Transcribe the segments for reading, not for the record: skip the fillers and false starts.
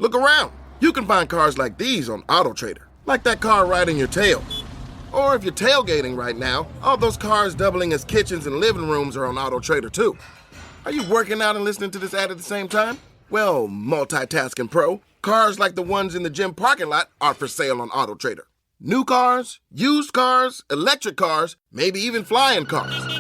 Look around. You can find cars like these on AutoTrader, like that car riding your tail. Or if you're tailgating right now, all those cars doubling as kitchens and living rooms are on AutoTrader too. Are you working out and listening to this ad at the same time? Well, multitasking pro, cars like the ones in the gym parking lot are for sale on AutoTrader. New cars, used cars, electric cars, maybe even flying cars.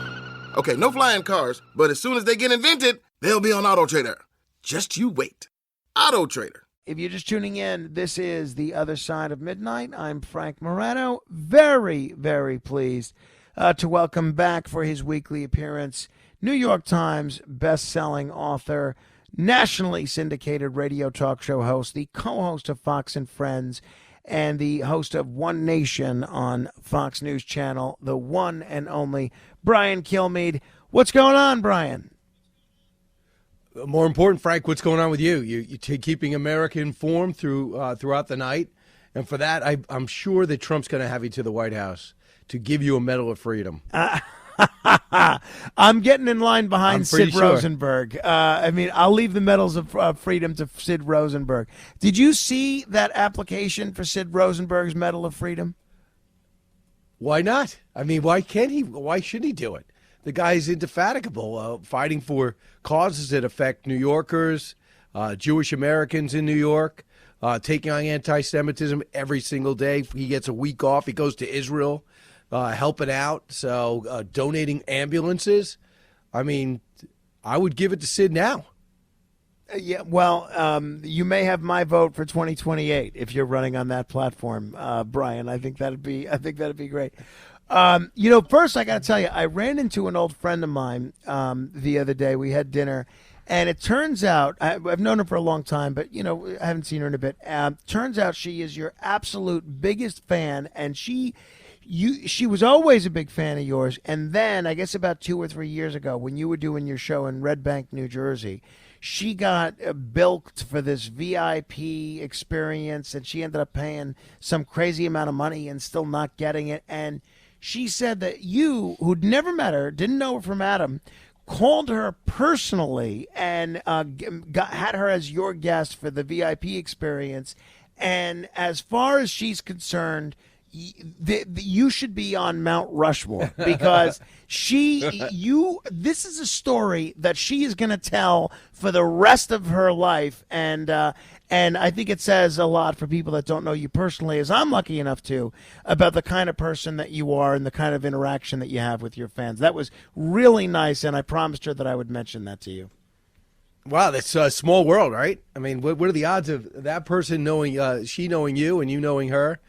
Okay, no flying cars, but as soon as they get invented, they'll be on AutoTrader. Just you wait. AutoTrader. If you're just tuning in, this is The Other Side of Midnight. I'm Frank Morano. Very, very pleased to welcome back for his weekly appearance New York Times best-selling author, nationally syndicated radio talk show host, the co-host of Fox and Friends, and the host of One Nation on Fox News Channel, the one and only Brian Kilmeade. What's going on, Brian? More important, Frank, what's going on with you? You're keeping America informed throughout the night. And for that, I'm sure that Trump's going to have you to the White House to give you a Medal of Freedom. I'm getting in line behind Sid sure. Rosenberg. I'll leave the medals of freedom to Sid Rosenberg. Did you see that application for Sid Rosenberg's Medal of Freedom? Why not? I mean, why can't he? Why shouldn't he do it? The guy's indefatigable, fighting for causes that affect New Yorkers, Jewish Americans in New York, taking on anti-Semitism every single day. He gets a week off. He goes to Israel, helping out, so donating ambulances. I mean, I would give it to Sid now. Yeah, well, you may have my vote for 2028 if you're running on that platform, Brian. I think that'd be great. First I got to tell you, I ran into an old friend of mine the other day. We had dinner, and it turns out I've known her for a long time, but I haven't seen her in a bit. Turns out she is your absolute biggest fan, and she was always a big fan of yours. And then I guess about 2 or 3 years ago, when you were doing your show in Red Bank, New Jersey, she got bilked for this VIP experience, and she ended up paying some crazy amount of money and still not getting it. And she said that you, who'd never met her, didn't know her from Adam, called her personally and had her as your guest for the VIP experience. And as far as she's concerned, you should be on Mount Rushmore, because this is a story that she is going to tell for the rest of her life, and I think it says a lot for people that don't know you personally, as I'm lucky enough to, about the kind of person that you are and the kind of interaction that you have with your fans. That was really nice, and I promised her that I would mention that to you. Wow, that's a small world, right? I mean, what are the odds of that person knowing, she knowing you and you knowing her?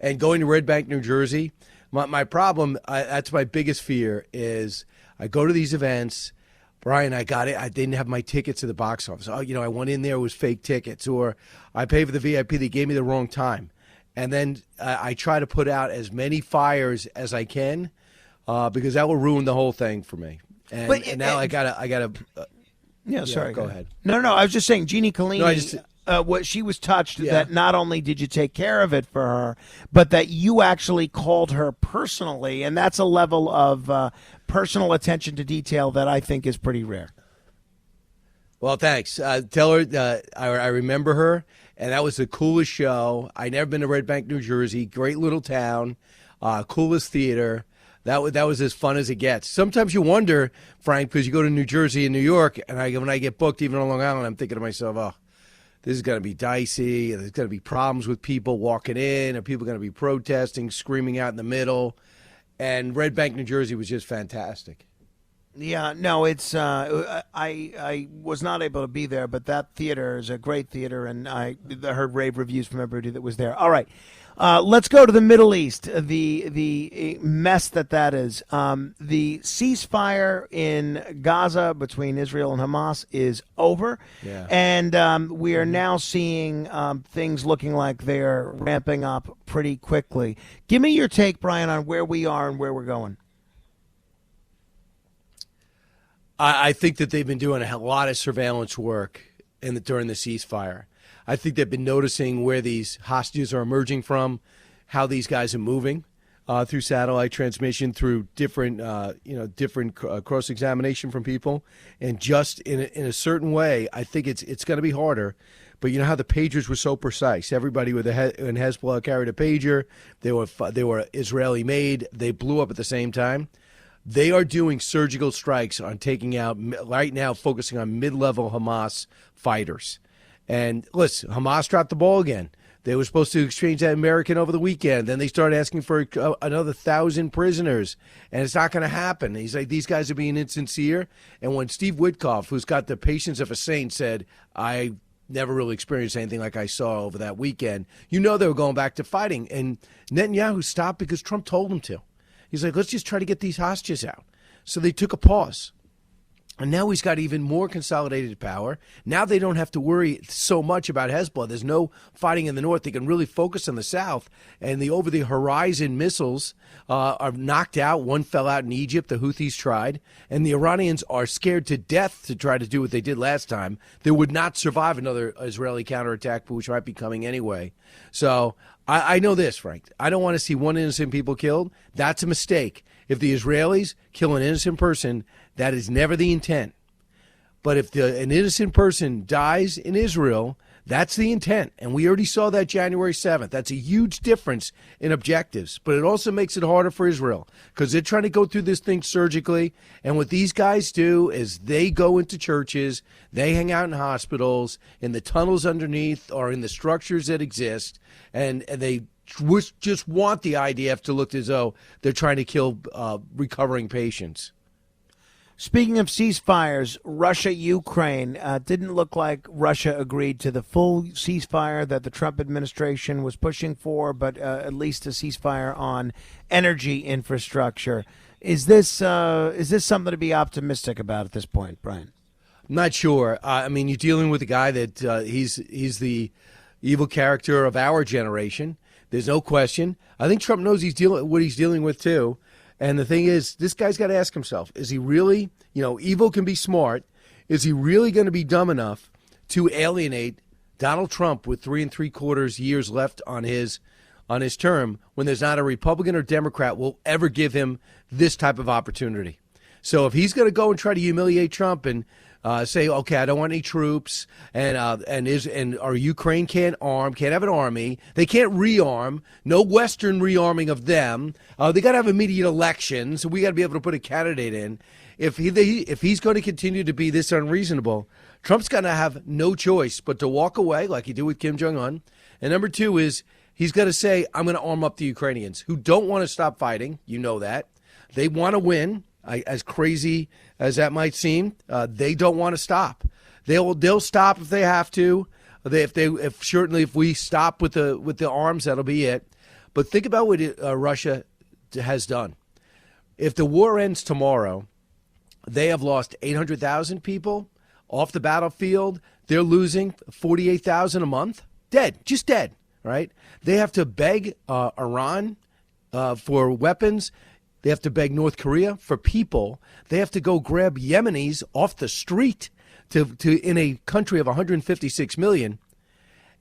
And going to Red Bank, New Jersey, my problem, that's my biggest fear, is I go to these events, Brian, I got it, I didn't have my tickets to the box office. I went in there, it was fake tickets, or I paid for the VIP, they gave me the wrong time. And then I try to put out as many fires as I can, because that will ruin the whole thing for me. And now I gotta. Sorry. Go ahead. No, I was just saying, Jeannie Collini. No, what she was touched that not only did you take care of it for her, but that you actually called her personally, and that's a level of personal attention to detail that I think is pretty rare. Well, thanks. Tell her I remember her, and that was the coolest show. I never been to Red Bank, New Jersey. Great little town, coolest theater. That was as fun as it gets. Sometimes you wonder, Frank, because you go to New Jersey and New York, and when I get booked, even on Long Island, I'm thinking to myself, oh, this is going to be dicey, and there's going to be problems with people walking in, and people are going to be protesting, screaming out in the middle. And Red Bank, New Jersey was just fantastic. Yeah, no, it's I was not able to be there, but that theater is a great theater, and I heard rave reviews from everybody that was there. All right, let's go to the Middle East, the mess that is. The ceasefire in Gaza between Israel and Hamas is over, and we are now seeing things looking like they're ramping up pretty quickly. Give me your take, Brian, on where we are and where we're going. I think that they've been doing a lot of surveillance work during the ceasefire. I think they've been noticing where these hostages are emerging from, how these guys are moving through satellite transmission, through different cross-examination from people. And just in a certain way, I think it's going to be harder. But you know how the pagers were so precise. Everybody in Hezbollah carried a pager. They were Israeli made. They blew up at the same time. They are doing surgical strikes on taking out, right now, focusing on mid-level Hamas fighters. And listen, Hamas dropped the ball again. They were supposed to exchange that American over the weekend. Then they started asking for another 1,000 prisoners, and it's not going to happen. He's like, these guys are being insincere. And when Steve Witkoff, who's got the patience of a saint, said, I never really experienced anything like I saw over that weekend, you know they were going back to fighting. And Netanyahu stopped because Trump told him to. He's like, let's just try to get these hostages out. So they took a pause. And now he's got even more consolidated power. Now they don't have to worry so much about Hezbollah. There's no fighting in the north. They can really focus on the south. And the over-the-horizon missiles are knocked out. One fell out in Egypt. The Houthis tried. And the Iranians are scared to death to try to do what they did last time. They would not survive another Israeli counterattack, which might be coming anyway. So I know this, Frank. I don't want to see one innocent people killed. That's a mistake. If the Israelis kill an innocent person, that is never the intent. But if an innocent person dies in Israel, that's the intent. And we already saw that January 7th. That's a huge difference in objectives. But it also makes it harder for Israel because they're trying to go through this thing surgically. And what these guys do is they go into churches, they hang out in hospitals, in the tunnels underneath or in the structures that exist, and they just want the IDF to look as though they're trying to kill recovering patients. Speaking of ceasefires, Russia-Ukraine, didn't look like Russia agreed to the full ceasefire that the Trump administration was pushing for, but at least a ceasefire on energy infrastructure. Is this something to be optimistic about at this point, Brian? I'm not sure. I mean, you're dealing with a guy that he's the evil character of our generation. There's no question. I think Trump knows what he's dealing with, too. And the thing is, this guy's got to ask himself, is he really, evil can be smart. Is he really going to be dumb enough to alienate Donald Trump with 3 3/4 years left on his term when there's not a Republican or Democrat will ever give him this type of opportunity? So if he's going to go and try to humiliate Trump and say, okay, I don't want any troops, and our Ukraine can't have an army. They can't rearm. No Western rearming of them. They got to have immediate elections. So we got to be able to put a candidate in. If he's going to continue to be this unreasonable, Trump's going to have no choice but to walk away like he did with Kim Jong-un. And number two is he's going to say, I'm going to arm up the Ukrainians who don't want to stop fighting. You know that. They want to win. As crazy as that might seem, they don't want to stop. They'll stop if they have to. If we stop with the arms, that'll be it. But think about what Russia has done. If the war ends tomorrow, they have lost 800,000 people off the battlefield. They're losing 48,000 a month, just dead. Right? They have to beg Iran for weapons. They have to beg North Korea for people. They have to go grab Yemenis off the street to in a country of 156 million.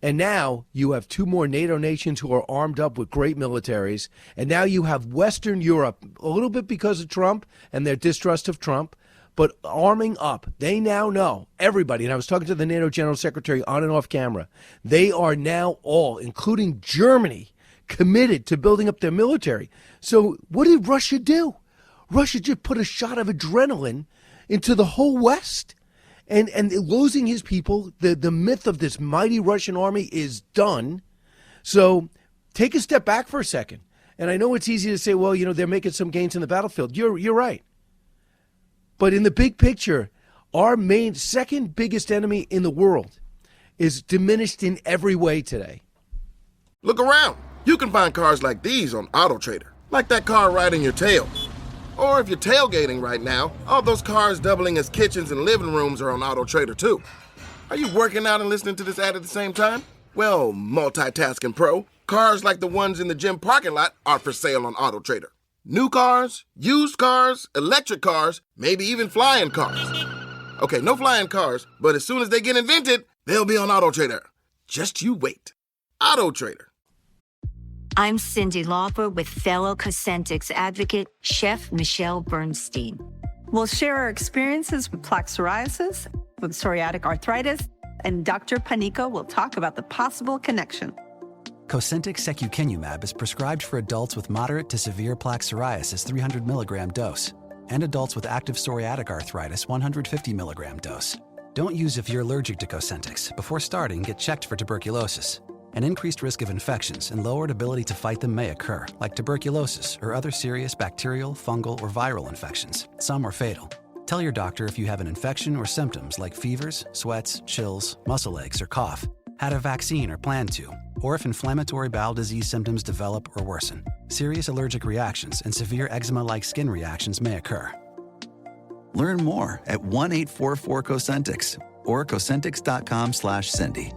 And now you have 2 more NATO nations who are armed up with great militaries. And now you have Western Europe, a little bit because of Trump and their distrust of Trump, but arming up. They now know, everybody, and I was talking to the NATO General Secretary on and off camera, they are now all, including Germany, committed to building up their military. So what did Russia do? Russia just put a shot of adrenaline into the whole West. And losing his people, the myth of this mighty Russian army is done. So take a step back for a second. And I know it's easy to say, well, they're making some gains in the battlefield. You're right. But in the big picture, our second biggest enemy in the world is diminished in every way today. Look around. You can find cars like these on AutoTrader, like that car right in your tail. Or if you're tailgating right now, all those cars doubling as kitchens and living rooms are on AutoTrader too. Are you working out and listening to this ad at the same time? Well, multitasking pro, cars like the ones in the gym parking lot are for sale on AutoTrader. New cars, used cars, electric cars, maybe even flying cars. Okay, no flying cars, but as soon as they get invented, they'll be on AutoTrader. Just you wait. AutoTrader. I'm Cindy Lauper with fellow Cosentix advocate, Chef Michelle Bernstein. We'll share our experiences with plaque psoriasis, with psoriatic arthritis, and Dr. Panico will talk about the possible connection. Cosentyx secukinumab is prescribed for adults with moderate to severe plaque psoriasis 300 milligram dose and adults with active psoriatic arthritis 150 milligram dose. Don't use if you're allergic to Cosentyx. Before starting, get checked for tuberculosis. An increased risk of infections and lowered ability to fight them may occur, like tuberculosis or other serious bacterial, fungal, or viral infections. Some are fatal. Tell your doctor if you have an infection or symptoms like fevers, sweats, chills, muscle aches, or cough, had a vaccine or plan to, or if inflammatory bowel disease symptoms develop or worsen. Serious allergic reactions and severe eczema-like skin reactions may occur. Learn more at 1-844-COSENTYX or Cosentyx.com/Cindy.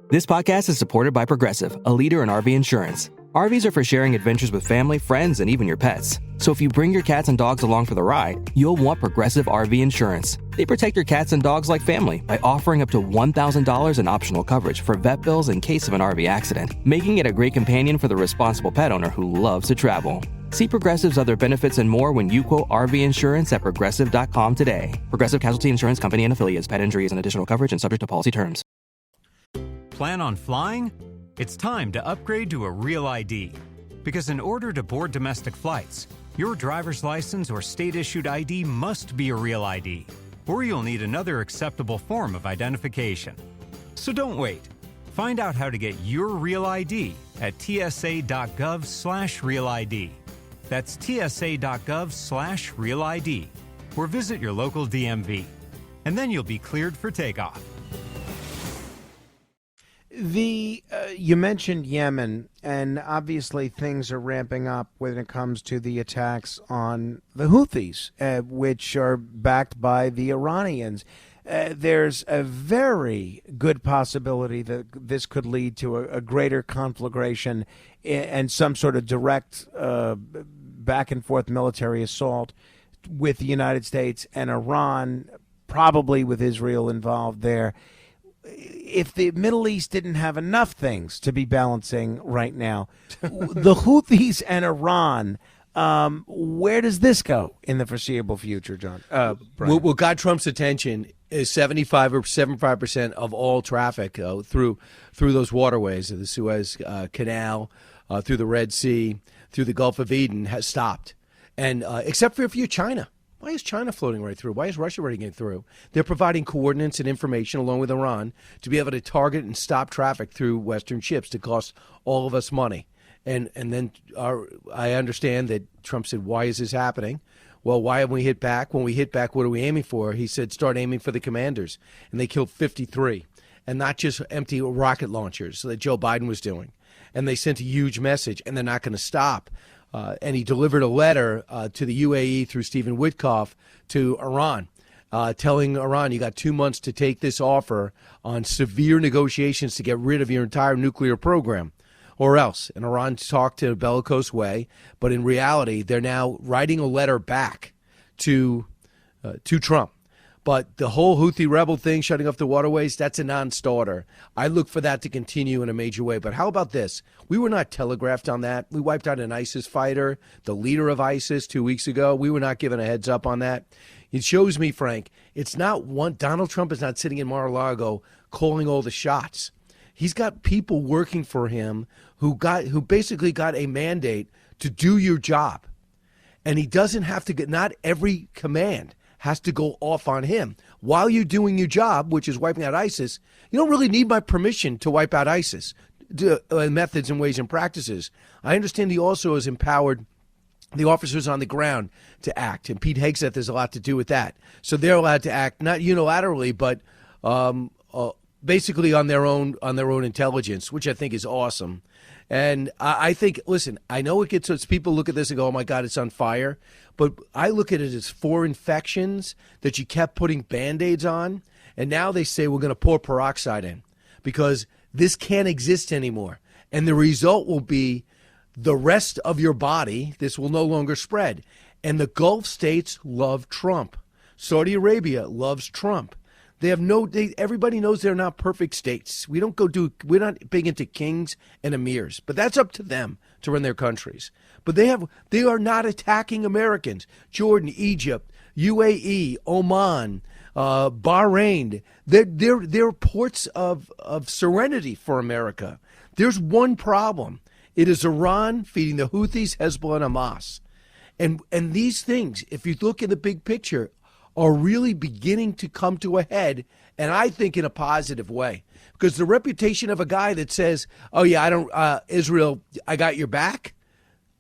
This podcast is supported by Progressive, a leader in RV insurance. RVs are for sharing adventures with family, friends, and even your pets. So if you bring your cats and dogs along for the ride, you'll want Progressive RV insurance. They protect your cats and dogs like family by offering up to $1,000 in optional coverage for vet bills in case of an RV accident, making it a great companion for the responsible pet owner who loves to travel. See Progressive's other benefits and more when you quote RV insurance at Progressive.com today. Progressive Casualty Insurance Company and Affiliates. Pet injuries and additional coverage and subject to policy terms. Plan on flying? It's time to upgrade to a Real ID. Because in order to board domestic flights, your driver's license or state-issued ID must be a Real ID, or you'll need another acceptable form of identification. So don't wait. Find out how to get your Real ID at tsa.gov/Real ID. That's tsa.gov/Real ID, or visit your local DMV. And then you'll be cleared for takeoff. You mentioned Yemen, and obviously things are ramping up when it comes to the attacks on the Houthis, which are backed by the Iranians. There's a very good possibility that this could lead to a greater conflagration and some sort of direct back and forth military assault with the United States and Iran, probably with Israel involved there. If the Middle East didn't have enough things to be balancing right now, the Houthis and Iran, where does this go in the foreseeable future, John? What got Trump's attention is 75% of all traffic through those waterways, the Suez Canal, through the Red Sea, through the Gulf of Eden, has stopped. And except for a few China. Why is China floating right through? Why is Russia already getting through? They're providing coordinates and information along with Iran to be able to target and stop traffic through Western ships to cost all of us money. And then I understand that Trump said, why is this happening? Well, why haven't we hit back? When we hit back, what are we aiming for? He said, start aiming for the commanders. And they killed 53, and not just empty rocket launchers that Joe Biden was doing. And they sent a huge message, and they're not going to stop. And he delivered a letter to the UAE through Stephen Witkoff to Iran, telling Iran, you got 2 months to take this offer on severe negotiations to get rid of your entire nuclear program, or else. And Iran talked in a bellicose way, but in reality, they're now writing a letter back to Trump. But the whole Houthi rebel thing, shutting off the waterways, that's a non-starter. I look for that to continue in a major way. But how about this? We were not telegraphed on that. We wiped out an ISIS fighter, the leader of ISIS 2 weeks ago. We were not given a heads up on that. It shows me, Frank, it's not one. Donald Trump is not sitting in Mar-a-Lago calling all the shots. He's got people working for him who basically got a mandate to do your job. And he doesn't have to get, not every command has to go off on him. While you're doing your job, which is wiping out ISIS, you don't really need my permission to wipe out ISIS, methods and ways and practices. I understand he also has empowered the officers on the ground to act, and Pete Hegseth has a lot to do with that. So they're allowed to act not unilaterally, but basically on their own intelligence, which I think is awesome. And I think, listen, I know it gets, people look at this and go, oh my God, it's on fire. But I look at it as 4 infections that you kept putting Band-Aids on. And now they say we're going to pour peroxide in because this can't exist anymore. And the result will be the rest of your body, this will no longer spread. And the Gulf states love Trump. Saudi Arabia loves Trump. They have everybody knows they're not perfect states. We're not big into kings and emirs, but that's up to them to run their countries. But they are not attacking Americans. Jordan, Egypt, UAE, Oman, Bahrain. They're ports of serenity for America. There's one problem. It is Iran feeding the Houthis, Hezbollah, and Hamas. And these things, if you look at the big picture, are really beginning to come to a head, and I think in a positive way. Because the reputation of a guy that says, oh, yeah, I don't, Israel, I got your back?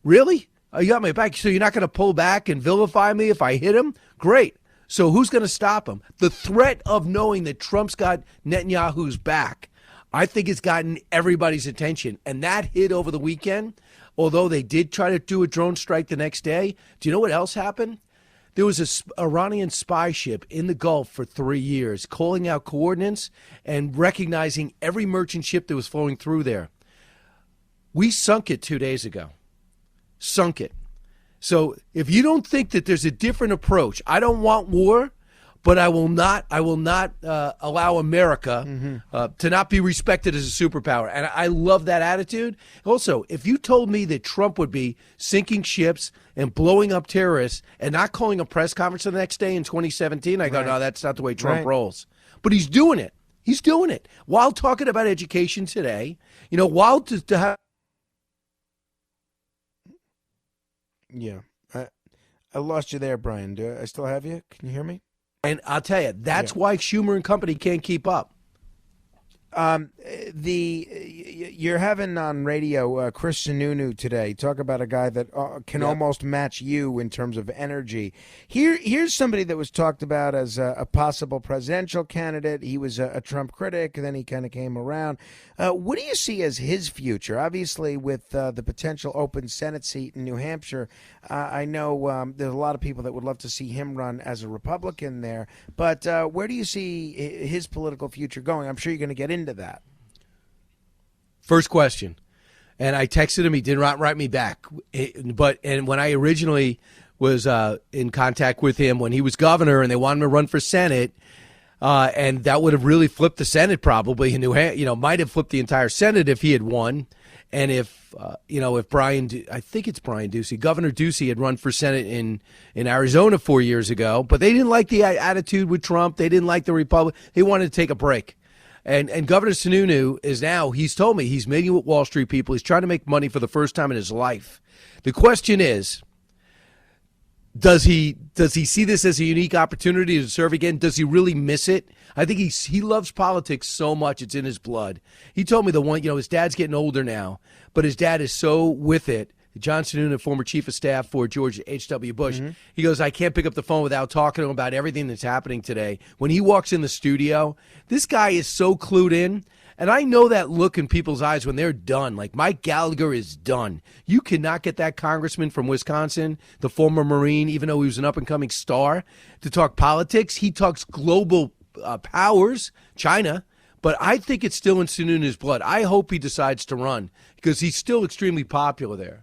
Really? Oh, you got my back? So you're not going to pull back and vilify me if I hit him? Great. So who's going to stop him? The threat of knowing that Trump's got Netanyahu's back, I think it's gotten everybody's attention. And that hit over the weekend, although they did try to do a drone strike the next day. Do you know what else happened? There was an Iranian spy ship in the Gulf for 3 years, calling out coordinates and recognizing every merchant ship that was flowing through there. We sunk it 2 days ago. Sunk it. So if you don't think that there's a different approach, I don't want war, but I will not allow America to not be respected as a superpower. And I love that attitude. Also, if you told me that Trump would be sinking ships and blowing up terrorists and not calling a press conference the next day in 2017, I go, no, that's not the way Trump rolls. But he's doing it. He's doing it while talking about education today. You know, while to have. Yeah, I lost you there, Brian. Do I still have you? Can you hear me? And I'll tell you, that's why Schumer and company can't keep up. You're having on radio Chris Sununu today talk about a guy that can almost match you in terms of energy. Here's somebody that was talked about as a possible presidential candidate. He was a Trump critic, and then he kind of came around. What do you see as his future? Obviously, with the potential open Senate seat in New Hampshire, I know there's a lot of people that would love to see him run as a Republican there. But where do you see his political future going? I'm sure you're going to get into that. First question, and I texted him. He did not write me back. And when I originally was in contact with him when he was governor and they wanted him to run for Senate, and that would have really flipped the Senate probably in New Hampshire. Might have flipped the entire Senate if he had won. And if Brian, I think it's Brian Ducey, Governor Ducey had run for Senate in Arizona 4 years ago, but they didn't like the attitude with Trump. They didn't like the Republic. They wanted to take a break. And Governor Sununu is now, he's told me he's meeting with Wall Street people. He's trying to make money for the first time in his life. The question is, does he see this as a unique opportunity to serve again? Does he really miss it? I think he loves politics so much, it's in his blood. He told me his dad's getting older now, but his dad is so with it. John Sununu, former chief of staff for George H.W. Bush, he goes, I can't pick up the phone without talking to him about everything that's happening today. When he walks in the studio, this guy is so clued in. And I know that look in people's eyes when they're done. Like, Mike Gallagher is done. You cannot get that congressman from Wisconsin, the former Marine, even though he was an up-and-coming star, to talk politics. He talks global powers, China. But I think it's still in Sununu's blood. I hope he decides to run because he's still extremely popular there.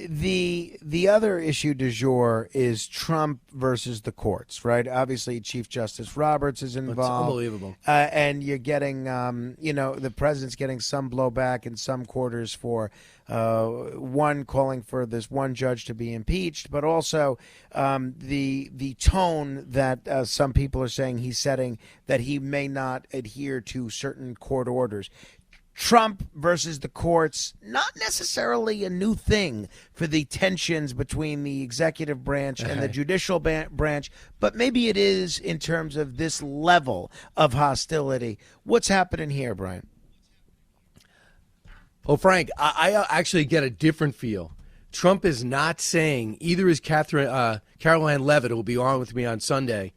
The other issue du jour is Trump versus the courts, right? Obviously, Chief Justice Roberts is involved. It's unbelievable. And you're getting, the president's getting some blowback in some quarters for one calling for this one judge to be impeached, but also the tone that some people are saying he's setting, that he may not adhere to certain court orders. Trump versus the courts, not necessarily a new thing for the tensions between the executive branch and the judicial branch, but maybe it is in terms of this level of hostility. What's happening here, Brian? Oh, Frank, I actually get a different feel. Trump is not saying, either is Caroline Leavitt, who will be on with me on Sunday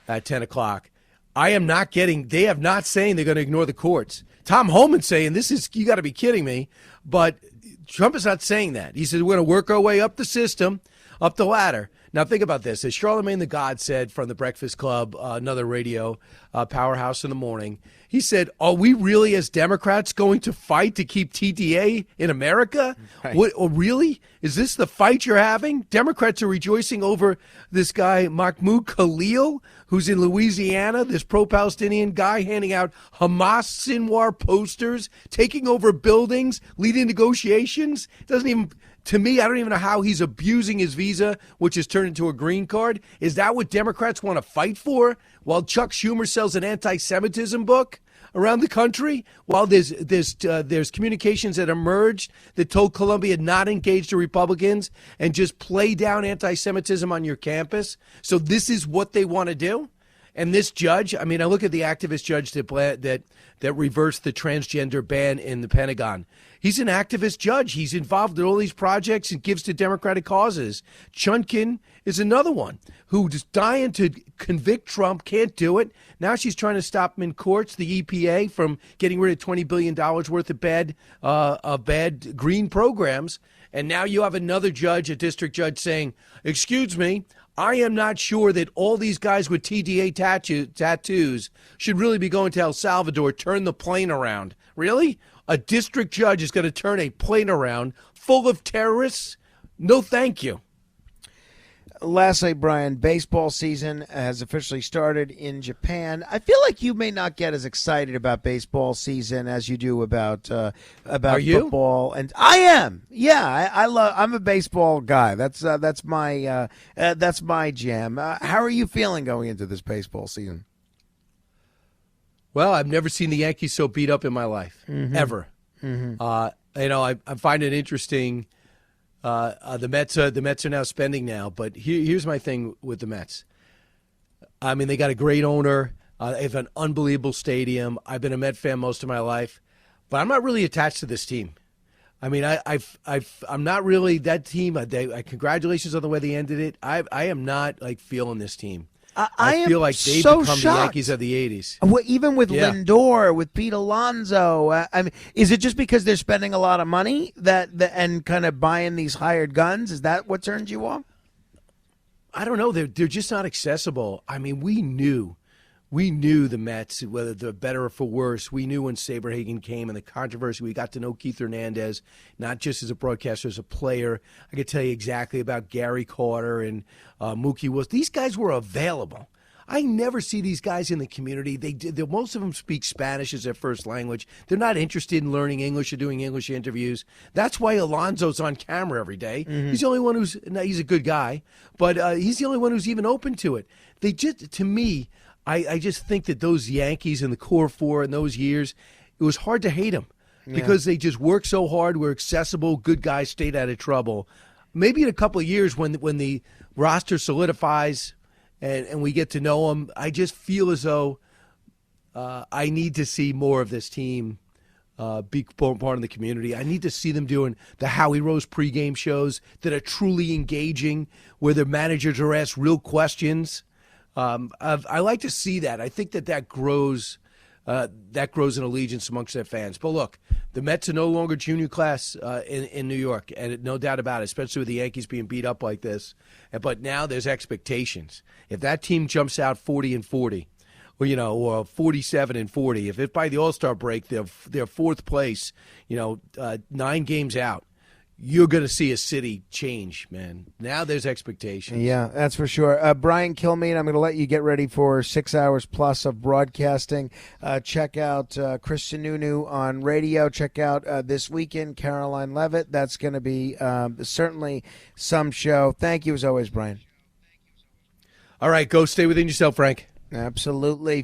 at 10 o'clock. They have not saying they're going to ignore the courts. Tom Homan's saying, you got to be kidding me. But Trump is not saying that. He said, we're going to work our way up the system, up the ladder. Now, think about this. As Charlemagne the God said from the Breakfast Club, another radio powerhouse in the morning, he said, are we really, as Democrats, going to fight to keep TDA in America? Right. What, really? Is this the fight you're having? Democrats are rejoicing over this guy, Mahmoud Khalil, who's in Louisiana, this pro-Palestinian guy handing out Hamas Sinwar posters, taking over buildings, leading negotiations. Doesn't even To me, I don't even know how he's abusing his visa, which is turned into a green card. Is that what Democrats want to fight for? While Chuck Schumer sells an anti-Semitism book around the country, while there's communications that emerged that told Columbia not engage the Republicans and just play down anti-Semitism on your campus. So this is what they want to do. And this judge, I mean, I look at the activist judge that reversed the transgender ban in the Pentagon. He's an activist judge. He's involved in all these projects and gives to Democratic causes. Chutkan is another one who's dying to convict Trump, can't do it. Now she's trying to stop him in courts, the EPA, from getting rid of $20 billion worth of bad green programs. And now you have another judge, a district judge, saying, excuse me, I am not sure that all these guys with TDA tattoos should really be going to El Salvador. Turn the plane around. Really? A district judge is going to turn a plane around full of terrorists? No, thank you. Lastly, Brian, baseball season has officially started in Japan. I feel like you may not get as excited about baseball season as you do about Are you? football. And I am. Yeah, I'm a baseball guy. That's my jam. How are you feeling going into this baseball season? Well, I've never seen the Yankees so beat up in my life, ever. Mm-hmm. I find it interesting. The Mets are now spending now, but here's my thing with the Mets. I mean, they got a great owner. They have an unbelievable stadium. I've been a Met fan most of my life, but I'm not really attached to this team. I mean, I'm not really that team. Congratulations on the way they ended it. I am not like feeling this team. I feel like they've so become shocked. the Yankees of the 80s. Well, even with Lindor, with Pete Alonso, I mean, is it just because they're spending a lot of money and kind of buying these hired guns? Is that what turns you off? I don't know. They're just not accessible. I mean, we knew the Mets, whether they're better or for worse. We knew when Saberhagen came and the controversy. We got to know Keith Hernandez, not just as a broadcaster, as a player. I could tell you exactly about Gary Carter and Mookie Willis. These guys were available. I never see these guys in the community. Most of them speak Spanish as their first language. They're not interested in learning English or doing English interviews. That's why Alonso's on camera every day. Mm-hmm. He's the only one he's a good guy, but he's the only one who's even open to it. They just, to me, I just think that those Yankees in the core four in those years, it was hard to hate them because they just worked so hard, were accessible, good guys, stayed out of trouble. Maybe in a couple of years when the roster solidifies and we get to know them, I just feel as though I need to see more of this team be part of the community. I need to see them doing the Howie Rose pregame shows that are truly engaging, where their managers are asked real questions. I like to see that. I think that grows an allegiance amongst their fans. But look, the Mets are no longer junior class in New York, and no doubt about it, especially with the Yankees being beat up like this. But now there's expectations. If that team jumps out 40-40, or 47-40, if by the All-Star break they're fourth place, 9 games out, you're going to see a city change, man. Now there's expectations. Yeah, that's for sure. Brian Kilmeade, I'm going to let you get ready for 6 hours plus of broadcasting. Check out Chris Sununu on radio. Check out This Weekend, Caroline Levitt. That's going to be certainly some show. Thank you as always, Brian. All right, go stay within yourself, Frank. Absolutely.